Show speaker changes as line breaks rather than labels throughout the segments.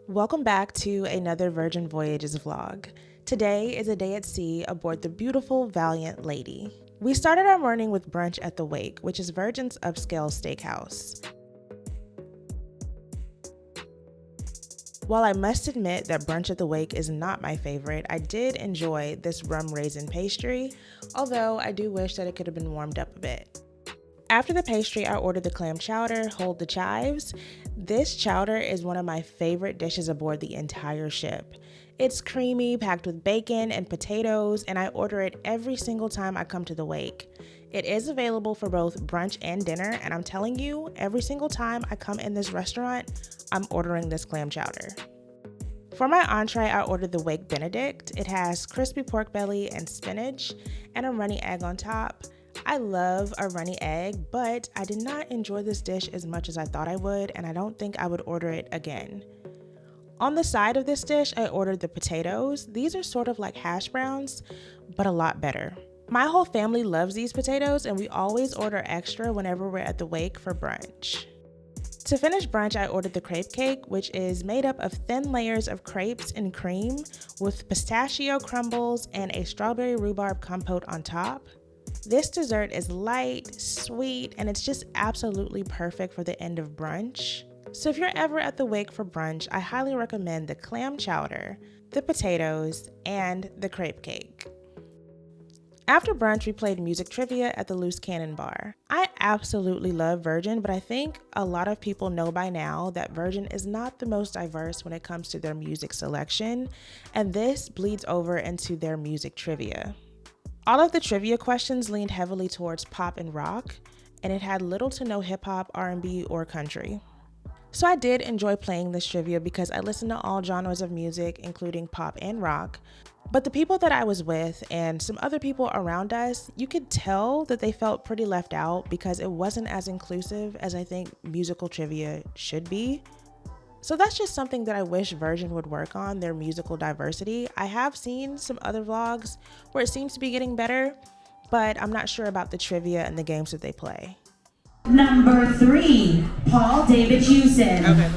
Welcome back to another Virgin Voyages vlog. Today is a day at sea aboard the beautiful Valiant Lady. We started our morning with brunch at the Wake, which is Virgin's upscale steakhouse. While I must admit that brunch at the Wake is not my favorite, I did enjoy this rum raisin pastry, although I do wish that it could have been warmed up a bit. After the pastry, I ordered the clam chowder, hold the chives. This chowder is one of my favorite dishes aboard the entire ship. It's creamy, packed with bacon and potatoes, and I order it every single time I come to the Wake. It is available for both brunch and dinner, and I'm telling you, every single time I come in this restaurant, I'm ordering this clam chowder. For my entree, I ordered the Wake Benedict. It has crispy pork belly and spinach, and a runny egg on top. I love a runny egg, but I did not enjoy this dish as much as I thought I would, and I don't think I would order it again. On the side of this dish, I ordered the potatoes. These are sort of like hash browns, but a lot better. My whole family loves these potatoes, and we always order extra whenever we're at the Wake for brunch. To finish brunch, I ordered the crepe cake, which is made up of thin layers of crepes and cream with pistachio crumbles and a strawberry rhubarb compote on top. This dessert is light, sweet, and it's just absolutely perfect for the end of brunch. So if you're ever at the Wake for brunch, I highly recommend the clam chowder, the potatoes, and the crepe cake. After brunch, we played music trivia at the Loose Cannon Bar. I absolutely love Virgin, but I think a lot of people know by now that Virgin is not the most diverse when it comes to their music selection, and this bleeds over into their music trivia. All of the trivia questions leaned heavily towards pop and rock, and it had little to no hip hop, R&B, or country. So I did enjoy playing this trivia because I listen to all genres of music, including pop and rock. But the people that I was with and some other people around us, you could tell that they felt pretty left out because it wasn't as inclusive as I think musical trivia should be. So that's just something that I wish Virgin would work on, their musical diversity. I have seen some other vlogs where it seems to be getting better, but I'm not sure about the trivia and the games that they play.
Number 3, Paul David Hewson.
Okay.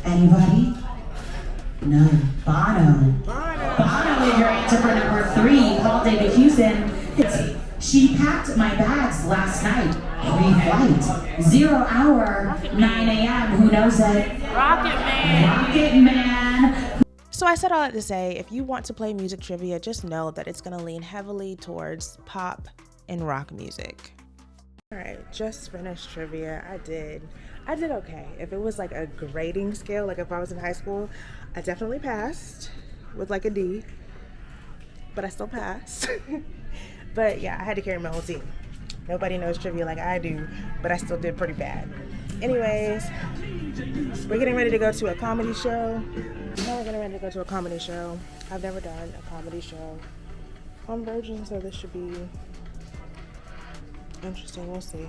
Anybody? No. Bono. Bono is your answer for number 3, Paul David Hewson. She packed my bags last night. Pre-flight. 0 hour, 9 a.m. Who knows it?
Rocket Man.
Rocket Man.
So I said all that to say, if you want to play music trivia, just know that it's gonna lean heavily towards pop and rock music. All right, just finished trivia. I did okay. If it was like a grading scale, like if I was in high school, I definitely passed with like a D, but I still passed. But yeah, I had to carry my whole team. Nobody knows trivia like I do, but I still did pretty bad. Anyways, we're getting ready to go to a comedy show. Now we're getting ready to go to a comedy show. I've never done a comedy show on Virgin, so this should be interesting. We'll see.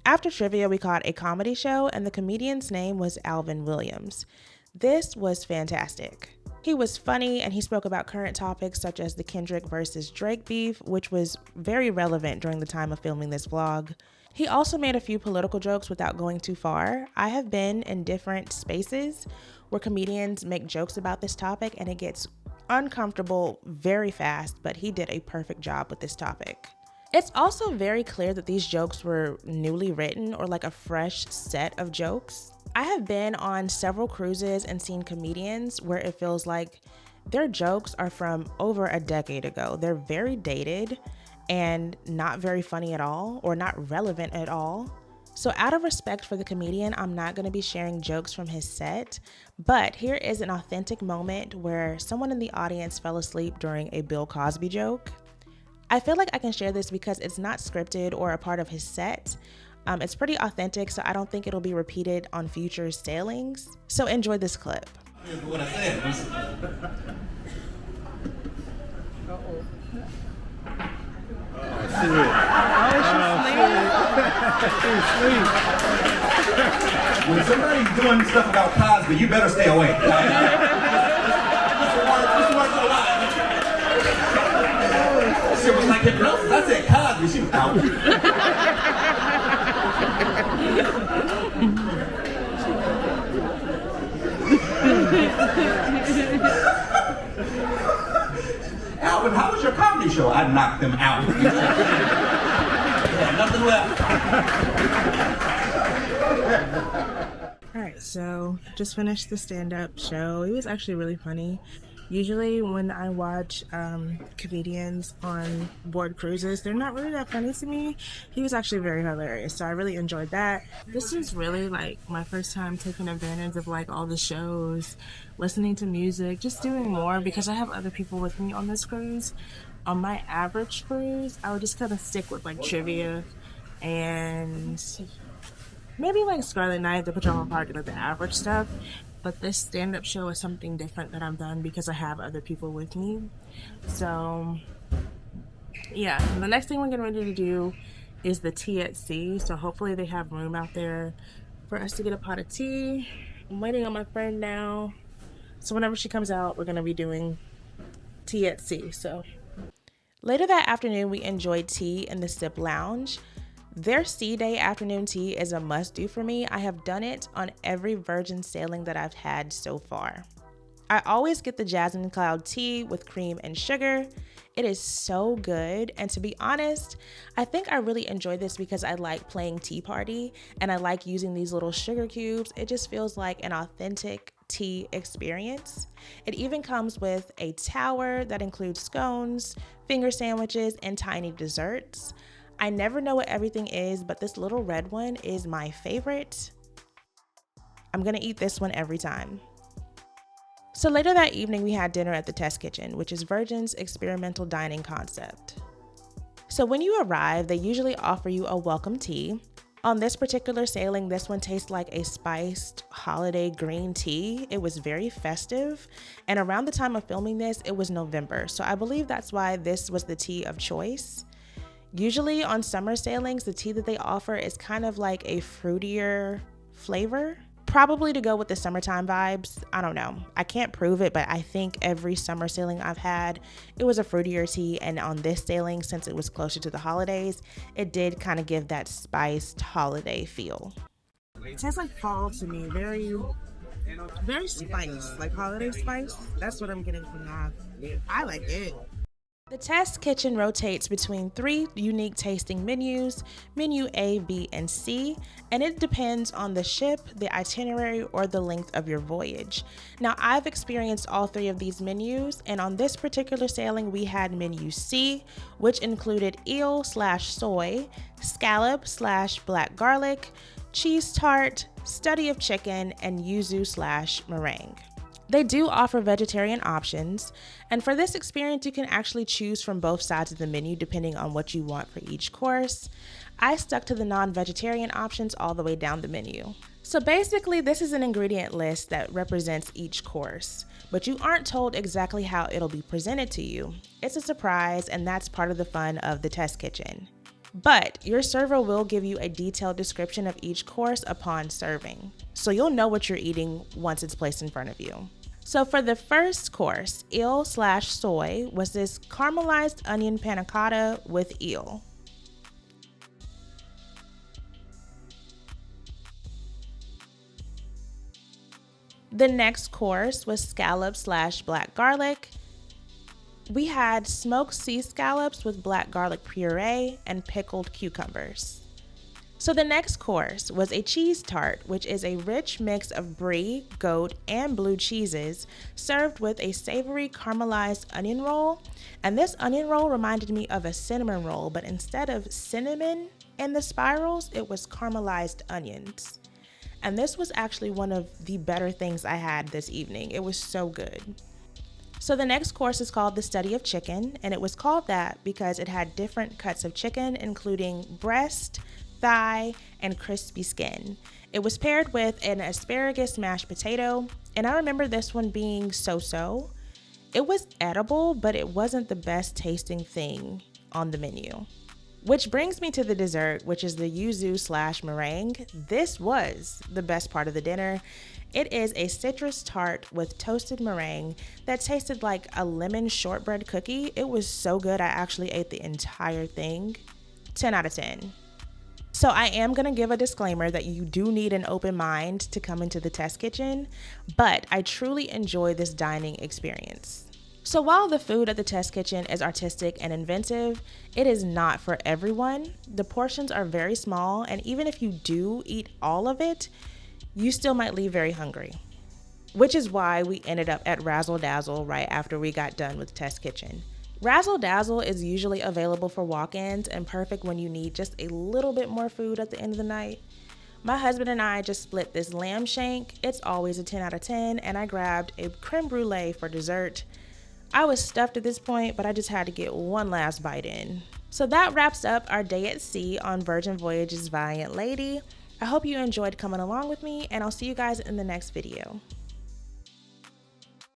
After trivia, we caught a comedy show, and the comedian's name was Alvin Williams. This was fantastic. He was funny, and he spoke about current topics such as the Kendrick versus Drake beef, which was very relevant during the time of filming this vlog. He also made a few political jokes without going too far. I have been in different spaces where comedians make jokes about this topic, and it gets uncomfortable very fast, but he did a perfect job with this topic. It's also very clear that these jokes were newly written or like a fresh set of jokes. I have been on several cruises and seen comedians where it feels like their jokes are from over a decade ago. They're very dated and not very funny at all or not relevant at all. So out of respect for the comedian, I'm not going to be sharing jokes from his set, but here is an authentic moment where someone in the audience fell asleep during a Bill Cosby joke. I feel like I can share this because it's not scripted or a part of his set. It's pretty authentic, so I don't think it'll be repeated on future sailings. So enjoy this clip.
Here's what I said. When somebody's doing stuff about Cosby, you better stay away. Shit was like hypnosis. I said Cosby, she was out. Alvin, how was your comedy show? I knocked them out. Yeah, nothing left.
All right, so just finished the stand-up show. It was actually really funny. Usually when I watch comedians on board cruises, they're not really that funny to me. He was actually very hilarious, so I really enjoyed that. This is really like my first time taking advantage of like all the shows, listening to music, just doing more because I have other people with me on this cruise. On my average cruise, I would just kind of stick with like trivia and maybe like Scarlet Night, the Pajama Party, like the average stuff. But this stand-up show is something different that I've done because I have other people with me. So, yeah. The next thing we're getting ready to do is the tea at sea. So hopefully they have room out there for us to get a pot of tea. I'm waiting on my friend now. So whenever she comes out, we're going to be doing tea at sea. So later that afternoon, we enjoyed tea in the Sip Lounge. Their Sea Day afternoon tea is a must-do for me. I have done it on every Virgin sailing that I've had so far. I always get the Jasmine Cloud tea with cream and sugar. It is so good, and to be honest, I think I really enjoy this because I like playing Tea Party, and I like using these little sugar cubes. It just feels like an authentic tea experience. It even comes with a tower that includes scones, finger sandwiches, and tiny desserts. I never know what everything is, but this little red one is my favorite. I'm gonna eat this one every time. So later that evening, we had dinner at the Test Kitchen, which is Virgin's experimental dining concept. So when you arrive, they usually offer you a welcome tea. On this particular sailing, this one tastes like a spiced holiday green tea. It was very festive, and around the time of filming this, it was November, so I believe that's why this was the tea of choice. Usually on summer sailings, the tea that they offer is kind of like a fruitier flavor, probably to go with the summertime vibes. I don't know. I can't prove it, but I think every summer sailing I've had, it was a fruitier tea. And on this sailing, since it was closer to the holidays, it did kind of give that spiced holiday feel. It tastes like fall to me. Very spiced, like holiday spice. That's what I'm getting from that. I like it. The Test Kitchen rotates between 3 unique tasting menus, menu A, B, and C, and it depends on the ship, the itinerary, or the length of your voyage. Now, I've experienced all 3 of these menus, and on this particular sailing, we had menu C, which included eel/soy, scallop/black garlic, cheese tart, study of chicken, and yuzu/meringue. They do offer vegetarian options, and for this experience, you can actually choose from both sides of the menu depending on what you want for each course. I stuck to the non-vegetarian options all the way down the menu. So basically, this is an ingredient list that represents each course, but you aren't told exactly how it'll be presented to you. It's a surprise, and that's part of the fun of the Test Kitchen. But your server will give you a detailed description of each course upon serving, so you'll know what you're eating once it's placed in front of you. So for the first course, eel/soy was this caramelized onion panna cotta with eel. The next course was scallop/black garlic. We had smoked sea scallops with black garlic puree and pickled cucumbers. So the next course was a cheese tart, which is a rich mix of brie, goat, and blue cheeses, served with a savory caramelized onion roll. And this onion roll reminded me of a cinnamon roll, but instead of cinnamon in the spirals, it was caramelized onions. And this was actually one of the better things I had this evening. It was so good. So the next course is called the study of chicken, and it was called that because it had different cuts of chicken, including breast, thigh, and crispy skin. It was paired with an asparagus mashed potato, and I remember this one being so-so. It was edible, but it wasn't the best tasting thing on the menu. Which brings me to the dessert, which is the yuzu/meringue. This was the best part of the dinner. It is a citrus tart with toasted meringue that tasted like a lemon shortbread cookie. It was so good, I actually ate the entire thing. 10 out of 10. So I am going to give a disclaimer that you do need an open mind to come into the test kitchen, but I truly enjoy this dining experience. So while the food at the test kitchen is artistic and inventive, it is not for everyone. The portions are very small, and even if you do eat all of it, you still might leave very hungry. Which is why we ended up at Razzle Dazzle right after we got done with Test Kitchen. Razzle Dazzle is usually available for walk-ins and perfect when you need just a little bit more food at the end of the night. My husband and I just split this lamb shank. It's always a 10 out of 10, and I grabbed a creme brulee for dessert. I was stuffed at this point, but I just had to get one last bite in. So that wraps up our day at sea on Virgin Voyages Valiant Lady. I hope you enjoyed coming along with me, and I'll see you guys in the next video.